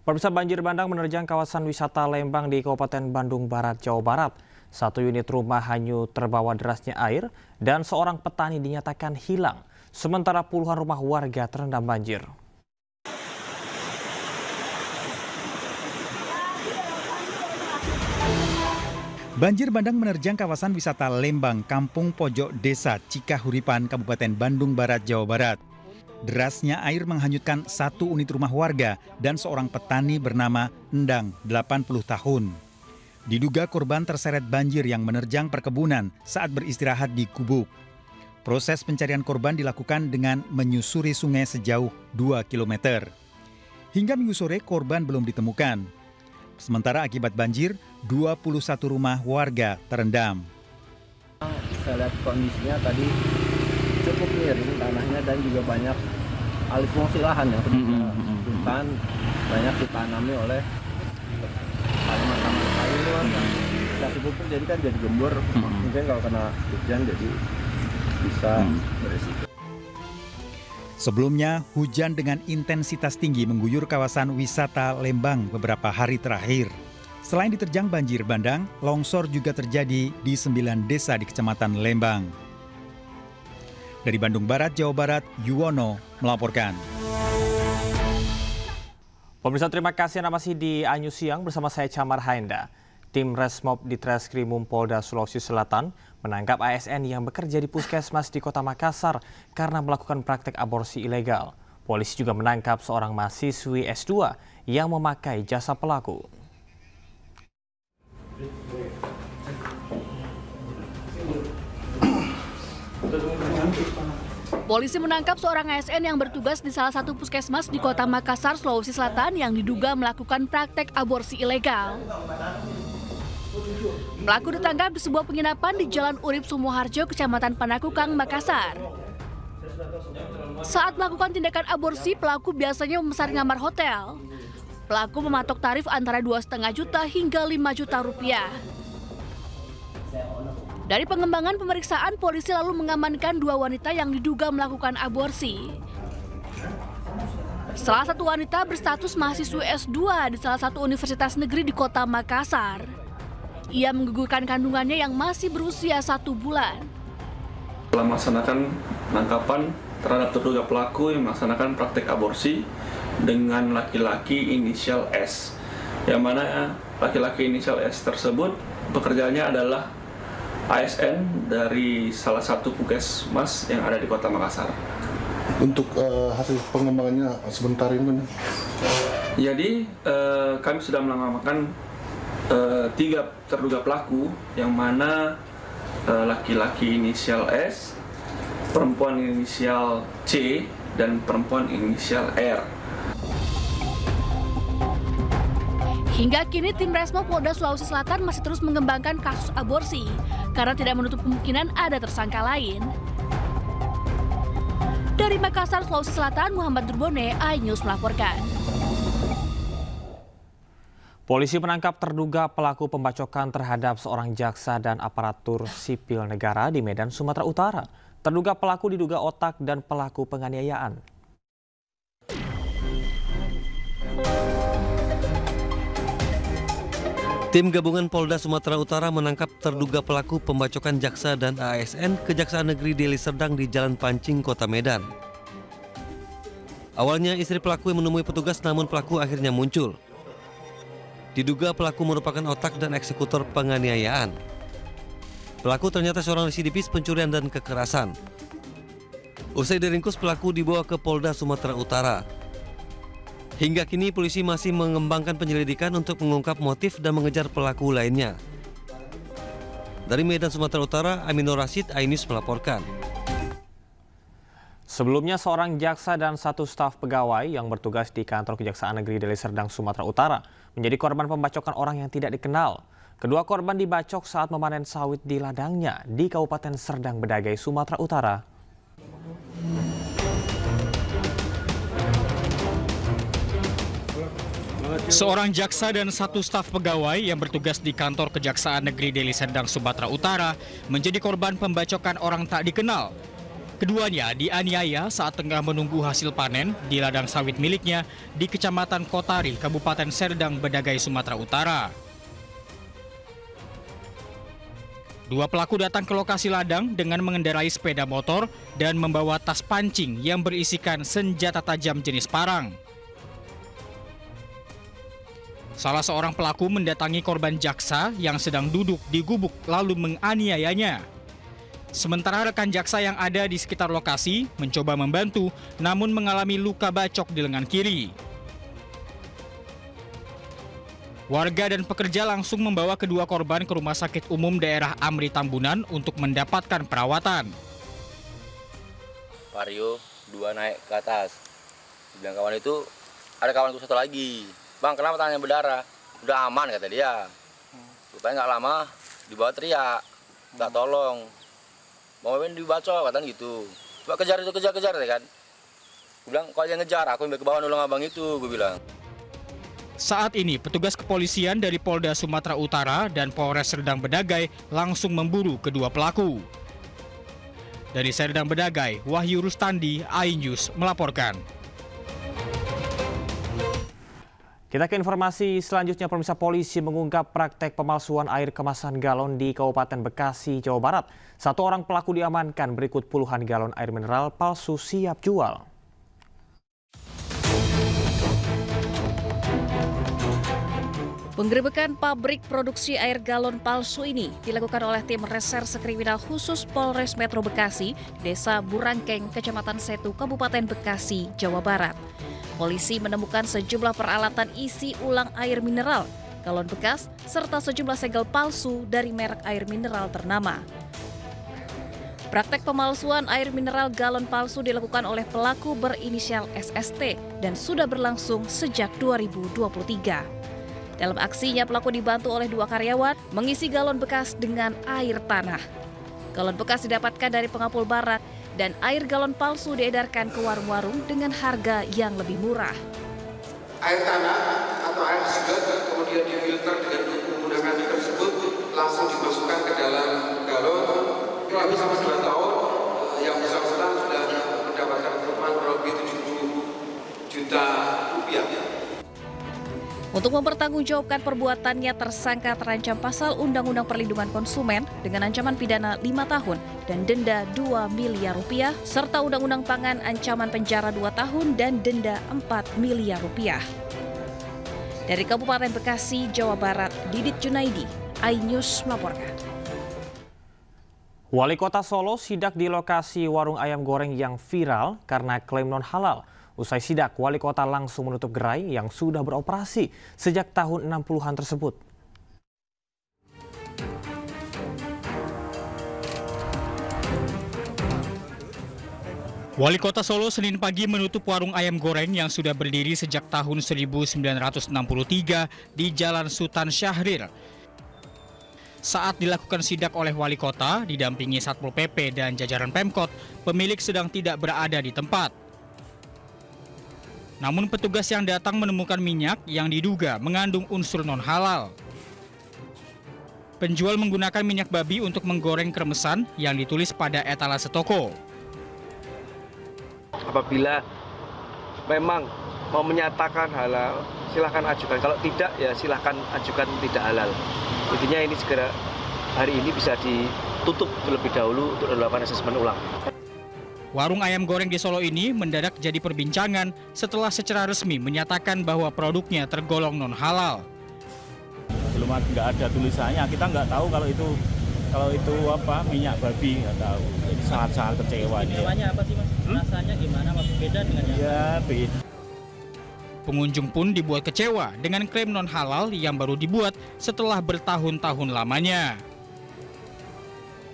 Pemirsa, banjir bandang menerjang kawasan wisata Lembang di Kabupaten Bandung Barat, Jawa Barat. Satu unit rumah hanyut terbawa derasnya air dan seorang petani dinyatakan hilang. Sementara puluhan rumah warga terendam banjir. Banjir bandang menerjang kawasan wisata Lembang, Kampung Pojok Desa Cikahuripan, Kabupaten Bandung Barat, Jawa Barat. Derasnya air menghanyutkan satu unit rumah warga dan seorang petani bernama Endang, 80 tahun. Diduga korban terseret banjir yang menerjang perkebunan saat beristirahat di gubuk. Proses pencarian korban dilakukan dengan menyusuri sungai sejauh 2 km. Hingga minggu sore korban belum ditemukan. Sementara akibat banjir, 21 rumah warga terendam. Saya lihat kondisinya tadi cukup miring tanahnya dan juga banyak alih fungsi lahan yang hutan banyak ditanami oleh tanaman-tanaman sayur yang kasih pupuk, jadi kan jadi gembur. Mungkin kalau kena hujan jadi bisa beresiko. Sebelumnya, hujan dengan intensitas tinggi mengguyur kawasan wisata Lembang beberapa hari terakhir. Selain diterjang banjir bandang, longsor juga terjadi di 9 desa di Kecamatan Lembang. Dari Bandung Barat, Jawa Barat, Yuwono melaporkan. Pemirsa, terima kasih Anda masih di Anyus Siang bersama saya Camar Haenda. Tim Resmob di Treskrimum Polda Sulawesi Selatan menangkap ASN yang bekerja di puskesmas di Kota Makassar karena melakukan praktek aborsi ilegal. Polisi juga menangkap seorang mahasiswi S2 yang memakai jasa pelaku. Polisi menangkap seorang ASN yang bertugas di salah satu puskesmas di Kota Makassar, Sulawesi Selatan yang diduga melakukan praktek aborsi ilegal. Pelaku ditangkap di sebuah penginapan di Jalan Urip Sumoharjo, Kecamatan Panakukang, Makassar. Saat melakukan tindakan aborsi, pelaku biasanya memesan kamar hotel. Pelaku mematok tarif antara 2,5 juta hingga 5 juta rupiah. Dari pengembangan pemeriksaan, polisi lalu mengamankan 2 wanita yang diduga melakukan aborsi. Salah satu wanita berstatus mahasiswa S2 di salah satu universitas negeri di Kota Makassar. Ia menggugurkan kandungannya yang masih berusia 1 bulan. Telah melaksanakan penangkapan terhadap terduga pelaku yang melaksanakan praktek aborsi dengan laki-laki inisial S. Yang mana laki-laki inisial S tersebut pekerjaannya adalah ASN dari salah satu puskesmas yang ada di Kota Makassar. Untuk hasil pengembangannya sebentar ini, jadi kami sudah mengamankan 3 terduga pelaku, yang mana laki-laki inisial S, perempuan inisial C, dan perempuan inisial R. Hingga kini tim Resmob Polda Sulawesi Selatan masih terus mengembangkan kasus aborsi karena tidak menutup kemungkinan ada tersangka lain. Dari Makassar, Sulawesi Selatan, Muhammad Durbone, iNews melaporkan. Polisi menangkap terduga pelaku pembacokan terhadap seorang jaksa dan aparatur sipil negara di Medan, Sumatera Utara. Terduga pelaku diduga otak dan pelaku penganiayaan. Tim gabungan Polda Sumatera Utara menangkap terduga pelaku pembacokan jaksa dan ASN Kejaksaan Negeri Deli Serdang di Jalan Pancing, Kota Medan. Awalnya istri pelaku yang menemui petugas, namun pelaku akhirnya muncul. Diduga pelaku merupakan otak dan eksekutor penganiayaan. Pelaku ternyata seorang residivis pencurian dan kekerasan. Usai diringkus, pelaku dibawa ke Polda Sumatera Utara. Hingga kini polisi masih mengembangkan penyelidikan untuk mengungkap motif dan mengejar pelaku lainnya. Dari Medan, Sumatera Utara, Aminur Rasid, iNews melaporkan. Sebelumnya, seorang jaksa dan 1 staf pegawai yang bertugas di kantor Kejaksaan Negeri Deli Serdang, Sumatera Utara menjadi korban pembacokan orang yang tidak dikenal. Kedua korban dibacok saat memanen sawit di ladangnya di Kabupaten Serdang Bedagai, Sumatera Utara. Seorang jaksa dan 1 staf pegawai yang bertugas di kantor Kejaksaan Negeri Deli Serdang, Sumatera Utara menjadi korban pembacokan orang tak dikenal. Keduanya dianiaya saat tengah menunggu hasil panen di ladang sawit miliknya di Kecamatan Kotari, Kabupaten Serdang Bedagai, Sumatera Utara. Dua pelaku datang ke lokasi ladang dengan mengendarai sepeda motor dan membawa tas pancing yang berisikan senjata tajam jenis parang. Salah seorang pelaku mendatangi korban jaksa yang sedang duduk di gubuk lalu menganiayanya. Sementara rekan jaksa yang ada di sekitar lokasi mencoba membantu namun mengalami luka bacok di lengan kiri. Warga dan pekerja langsung membawa kedua korban ke Rumah Sakit Umum Daerah Amri Tambunan untuk mendapatkan perawatan. Vario, dua naik ke atas. Bilang kawan itu, ada kawanku satu lagi. Bang, kenapa tangannya berdarah? Udah aman kata dia. Rupanya nggak lama, dibawa teriak. Nggak tolong. Mau main dibacok, katanya gitu. Coba kejar itu, kejar ya kan. Gue bilang, kalau dia ngejar, aku ambil ke bawah nolong abang itu, gue bilang. Saat ini, petugas kepolisian dari Polda Sumatera Utara dan Polres Serdang Bedagai langsung memburu kedua pelaku. Dari Serdang Bedagai, Wahyu Rustandi, iNews melaporkan. Kita ke informasi selanjutnya. Pemirsa, polisi mengungkap praktek pemalsuan air kemasan galon di Kabupaten Bekasi, Jawa Barat. Satu orang pelaku diamankan berikut puluhan galon air mineral palsu siap jual. Penggerebekan pabrik produksi air galon palsu ini dilakukan oleh tim reserse kriminal khusus Polres Metro Bekasi, Desa Burangkeng, Kecamatan Setu, Kabupaten Bekasi, Jawa Barat. Polisi menemukan sejumlah peralatan isi ulang air mineral, galon bekas, serta sejumlah segel palsu dari merek air mineral ternama. Praktek pemalsuan air mineral galon palsu dilakukan oleh pelaku berinisial SST dan sudah berlangsung sejak 2023. Dalam aksinya, pelaku dibantu oleh dua karyawan mengisi galon bekas dengan air tanah. Galon bekas didapatkan dari pengapul barat dan air galon palsu diedarkan ke warung-warung dengan harga yang lebih murah. Air tanah atau air sigat kemudian difilter dengan menggunakan tersebut langsung dimasukkan ke dalam galon. Kurang selama 2 tahun yang bersangkutan sudah mendapatkan keuntungan kurang lebih 70 juta rupiah. Untuk mempertanggungjawabkan perbuatannya, tersangka terancam pasal Undang-Undang Perlindungan Konsumen dengan ancaman pidana 5 tahun dan denda 2 miliar rupiah, serta Undang-Undang Pangan ancaman penjara 2 tahun dan denda 4 miliar rupiah. Dari Kabupaten Bekasi, Jawa Barat, Didit Junaidi, iNews melaporkan. Wali Kota Solo sidak di lokasi warung ayam goreng yang viral karena klaim non-halal. Usai sidak, Wali Kota langsung menutup gerai yang sudah beroperasi sejak tahun 60-an tersebut. Wali Kota Solo Senin pagi menutup warung ayam goreng yang sudah berdiri sejak tahun 1963 di Jalan Sultan Syahrir. Saat dilakukan sidak oleh Wali Kota, didampingi Satpol PP dan jajaran Pemkot, pemilik sedang tidak berada di tempat. Namun petugas yang datang menemukan minyak yang diduga mengandung unsur non-halal. Penjual menggunakan minyak babi untuk menggoreng kremesan yang ditulis pada etalase toko. Apabila memang mau menyatakan halal, silahkan ajukan. Kalau tidak, ya silahkan ajukan tidak halal. Intinya ini segera hari ini bisa ditutup terlebih dahulu untuk dilakukan asesmen ulang. Warung ayam goreng di Solo ini mendadak jadi perbincangan setelah secara resmi menyatakan bahwa produknya tergolong non-halal. Belum nggak ada tulisannya, kita nggak tahu kalau itu apa minyak babi, nggak tahu. Jadi sangat kecewa. Istimewanya apa sih Mas? Rasanya gimana Mas? Beda dengan yang ya, beda. Pengunjung pun dibuat kecewa dengan klaim non-halal yang baru dibuat setelah bertahun-tahun lamanya.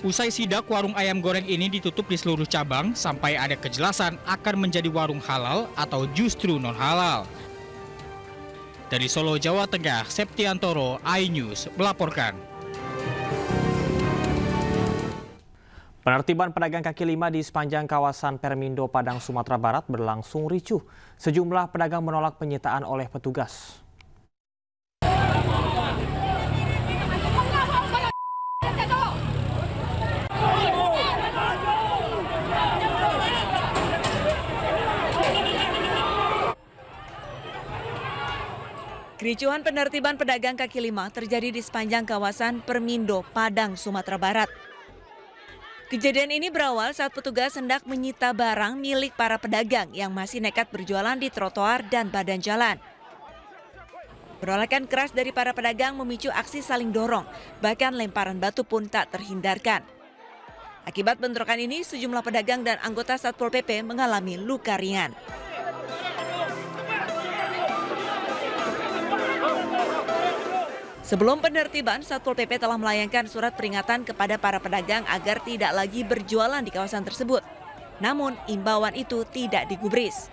Usai sidak, warung ayam goreng ini ditutup di seluruh cabang sampai ada kejelasan akan menjadi warung halal atau justru non-halal. Dari Solo, Jawa Tengah, Septiantoro, iNews melaporkan. Penertiban pedagang kaki lima di sepanjang kawasan Permindo, Padang, Sumatera Barat berlangsung ricuh. Sejumlah pedagang menolak penyitaan oleh petugas. Kericuhan penertiban pedagang kaki lima terjadi di sepanjang kawasan Permindo, Padang, Sumatera Barat. Kejadian ini berawal saat petugas hendak menyita barang milik para pedagang yang masih nekat berjualan di trotoar dan badan jalan. Penolakan keras dari para pedagang memicu aksi saling dorong, bahkan lemparan batu pun tak terhindarkan. Akibat bentrokan ini, sejumlah pedagang dan anggota Satpol PP mengalami luka ringan. Sebelum penertiban, Satpol PP telah melayangkan surat peringatan kepada para pedagang agar tidak lagi berjualan di kawasan tersebut. Namun, imbauan itu tidak digubris.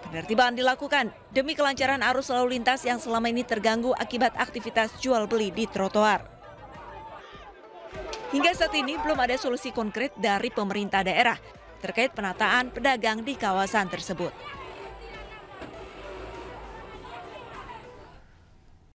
Penertiban dilakukan demi kelancaran arus lalu lintas yang selama ini terganggu akibat aktivitas jual beli di trotoar. Hingga saat ini belum ada solusi konkret dari pemerintah daerah terkait penataan pedagang di kawasan tersebut.